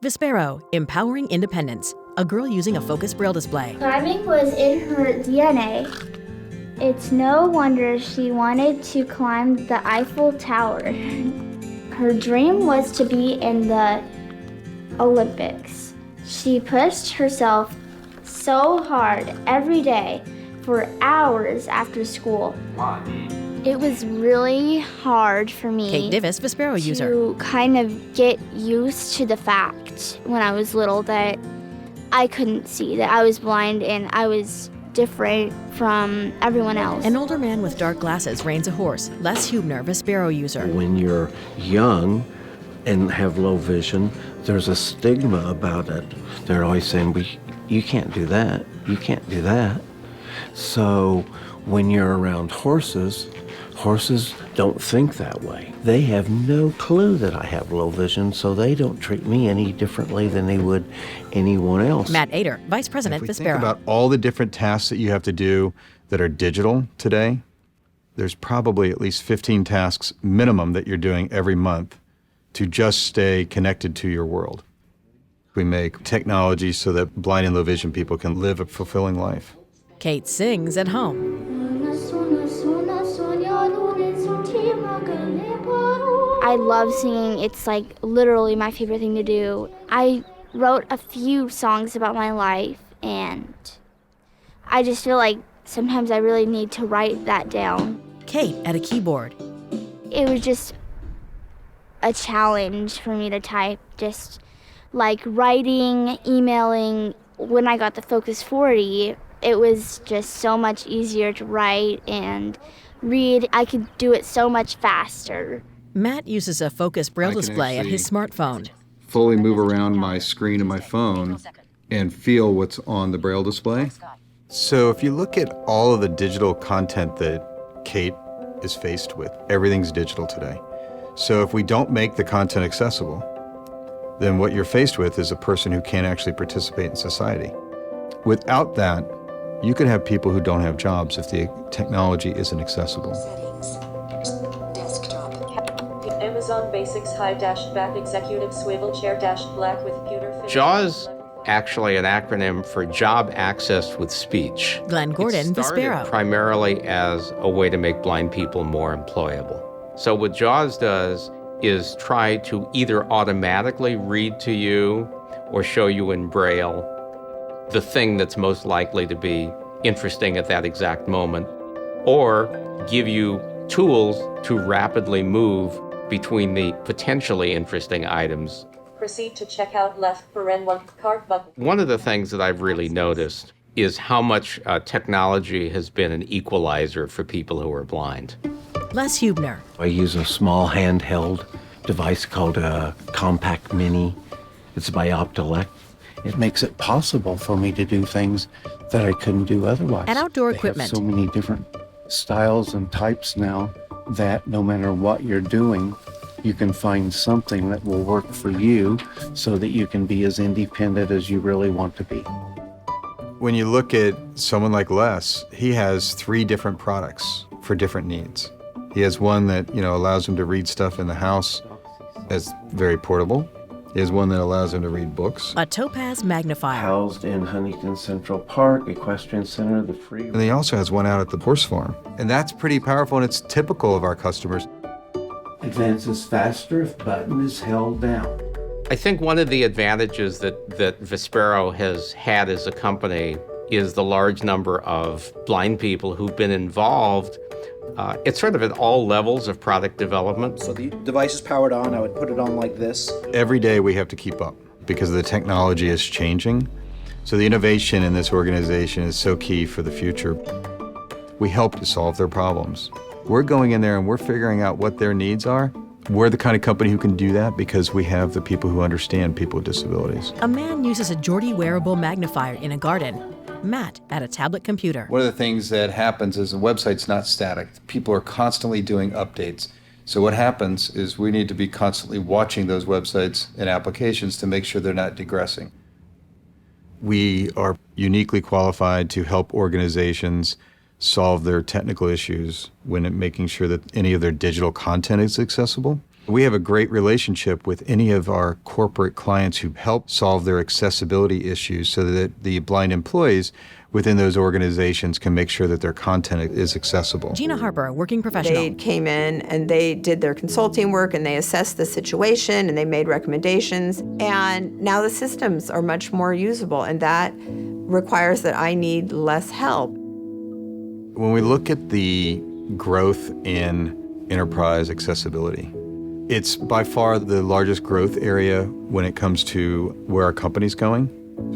Vispero, empowering independence. A girl using a focus braille display. Climbing was in her DNA. It's no wonder she wanted to climb the Eiffel Tower. Her dream was to be in the Olympics. She pushed herself so hard every day for hours after school. It was really hard for me Kate Davis, Vispero user. to kind of get used to the fact when I was little that I couldn't see, that I was blind and I was different from everyone else. An older man with dark glasses reins a horse. Les Hubner, Vispero user. When you're young and have low vision, there's a stigma about it. They're always saying, you can't do that, you can't do that. So when you're around horses don't think that way. They have no clue that I have low vision, so they don't treat me any differently than they would anyone else. Matt Ader, Vice President, If we Vispero. think about all the different tasks that you have to do that are digital today, there's probably at least 15 tasks minimum that you're doing every month to just stay connected to your world. We make technology so that blind and low vision people can live a fulfilling life. Kate sings at home. I love singing. It's like literally my favorite thing to do. I wrote a few songs about my life, and I just feel like sometimes I really need to write that down. Kate at a keyboard. It was just a challenge for me to type, just like writing, emailing. When I got the Focus 40, it was just so much easier to write and read. I could do it so much faster. Matt uses a focus braille display at his smartphone. Fully move around my screen and my phone and feel what's on the braille display. So if you look at all of the digital content that Kate is faced with, everything's digital today. So if we don't make the content accessible, then what you're faced with is a person who can't actually participate in society. Without that, you could have people who don't have jobs if the technology isn't accessible. Amazon Basics high-back executive swivel chair-black with pewter finish. JAWS actually an acronym for Job Access with Speech. Glenn Gordon, It started Vispero. primarily as a way to make blind people more employable. So what JAWS does is try to either automatically read to you or show you in Braille the thing that's most likely to be interesting at that exact moment, or give you tools to rapidly move between the potentially interesting items. Proceed to checkout left paren 1 cart button. One of the things that I've really noticed is how much technology has been an equalizer for people who are blind. Les Hubner. I use a small handheld device called a Compact Mini. It's by Optelec. It makes it possible for me to do things that I couldn't do otherwise. And outdoor They equipment. have so many different styles and types now that no matter what you're doing, you can find something that will work for you so that you can be as independent as you really want to be. When you look at someone like Les, he has 3 different products for different needs. He has one that, allows him to read stuff in the house that's very portable. He has one that allows him to read books. A Topaz magnifier. Housed in Huntington Central Park, Equestrian Center, the free. And he also has one out at the horse farm. And that's pretty powerful, and it's typical of our customers. Advances faster if button is held down. I think one of the advantages that Vispero has had as a company is the large number of blind people who've been involved. It's sort of at all levels of product development. So the device is powered on. I would put it on like this. Every day we have to keep up because the technology is changing. So the innovation in this organization is so key for the future. We help to solve their problems. We're going in there and we're figuring out what their needs are. We're the kind of company who can do that because we have the people who understand people with disabilities. A man uses a Geordie wearable magnifier in a garden. Matt at a tablet computer. One of the things that happens is the website's not static. People are constantly doing updates. So what happens is we need to be constantly watching those websites and applications to make sure they're not digressing. We are uniquely qualified to help organizations solve their technical issues when making sure that any of their digital content is accessible. We have a great relationship with any of our corporate clients who help solve their accessibility issues so that the blind employees within those organizations can make sure that their content is accessible. Gina Harper, a working professional. They came in and they did their consulting work and they assessed the situation and they made recommendations. And now the systems are much more usable, and that requires that I need less help. When we look at the growth in enterprise accessibility, it's by far the largest growth area when it comes to where our company's going,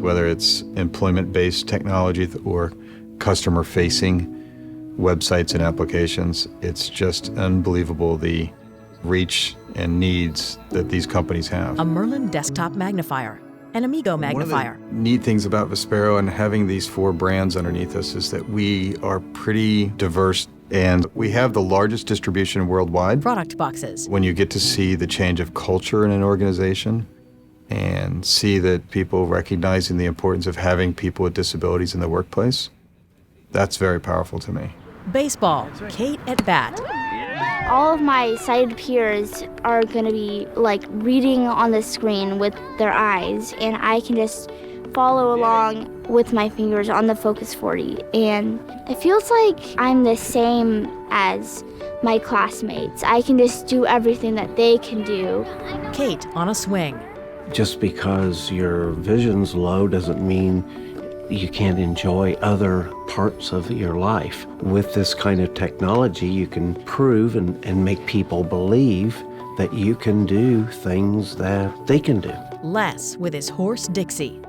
whether it's employment-based technology or customer-facing websites and applications. It's just unbelievable the reach and needs that these companies have. A Merlin desktop magnifier, an Amigo magnifier. One of the neat things about Vispero and having these 4 brands underneath us is that we are pretty diverse, and we have the largest distribution worldwide. Product boxes. When you get to see the change of culture in an organization and see that people recognizing the importance of having people with disabilities in the workplace, that's very powerful to me. Baseball, Kate at bat. All of my sighted peers are going to be like reading on the screen with their eyes, and I can just follow along with my fingers on the Focus 40. And it feels like I'm the same as my classmates. I can just do everything that they can do. Kate on a swing. Just because your vision's low doesn't mean you can't enjoy other parts of your life. With this kind of technology, you can prove and make people believe that you can do things that they can do. Les with his horse Dixie.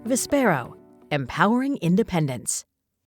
Vispero, empowering independence.